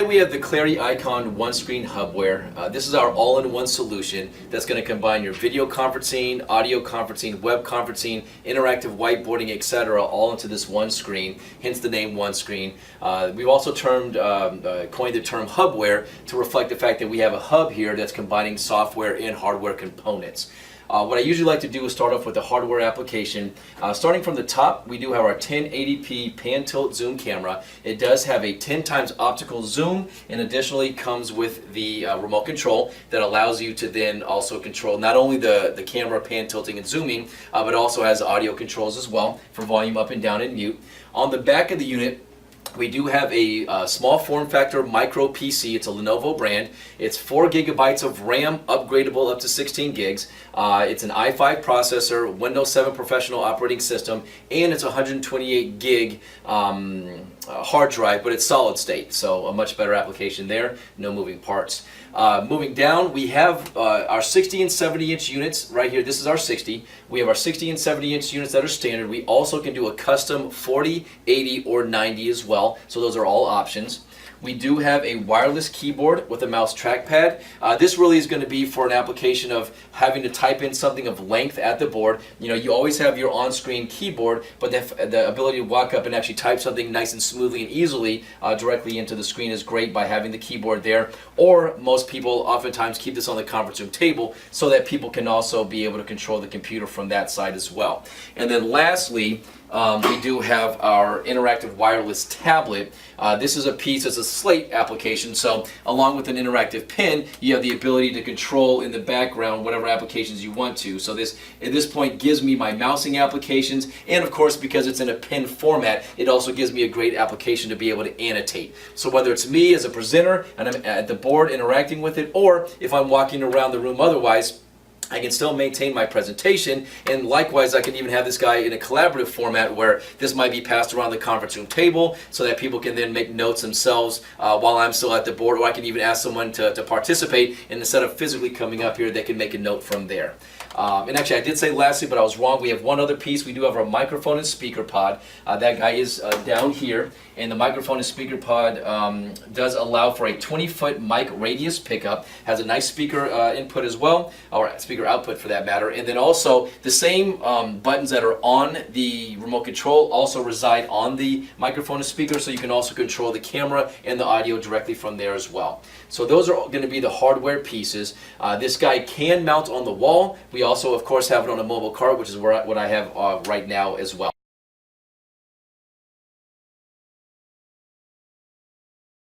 we have the Clarity Icon OneScreen hubware. This is our all-in-one solution that's going to combine your video conferencing, audio conferencing, web conferencing, interactive whiteboarding, etc. all into this one screen, hence the name OneScreen. We've also coined the term hubware to reflect the fact that we have a hub here that's combining software and hardware components. What I usually like to do is start off with the hardware application. Starting from the top, we do have our 1080p pan tilt zoom camera. It does have a 10 times optical zoom, and additionally comes with the remote control that allows you to then also control not only the camera pan tilting and zooming, but also has audio controls as well for volume up and down and mute. On the back of the unit, we do have a small form factor micro PC. It's a Lenovo brand. It's 4 gigabytes of RAM, upgradable up to 16 gigs. It's an i5 processor, Windows 7 professional operating system, and it's 128 gig hard drive, but it's solid state, so a much better application there. No moving parts. Moving down, we have our 60 and 70 inch units right here. This is our 60. We have our 60 and 70 inch units that are standard. We also can do a custom 40, 80, or 90 as well, so those are all options. We do have a wireless keyboard with a mouse trackpad. This really is going to be for an application of having to type in something of length at the board. You know, you always have your on-screen keyboard, but the ability to walk up and actually type something nice and smoothly and easily directly into the screen is great by having the keyboard there. Or most people oftentimes keep this on the conference room table so that people can also be able to control the computer from that side as well. And then lastly, we do have our interactive wireless tablet. This is a piece, it's a slate application, so along with an interactive pen, you have the ability to control in the background whatever applications you want to. So this, at this point, gives me my mousing applications, and of course, because it's in a pen format, it also gives me a great application to be able to annotate. So whether it's me as a presenter and I'm at the board interacting with it, or if I'm walking around the room otherwise, I can still maintain my presentation, and likewise I can even have this guy in a collaborative format where this might be passed around the conference room table so that people can then make notes themselves while I'm still at the board, or I can even ask someone to participate, and instead of physically coming up here, they can make a note from there. And actually I did say lastly, but I was wrong, we have one other piece. We do have our microphone and speaker pod. That guy is down here, and the microphone and speaker pod does allow for a 20-foot mic radius pickup, has a nice speaker input as well, or speaker output for that matter, and then also the same buttons that are on the remote control also reside on the microphone and speaker, so you can also control the camera and the audio directly from there as well. So those are going to be the hardware pieces. This guy can mount on the wall. We also of course have it on a mobile cart, which is what I have right now as well.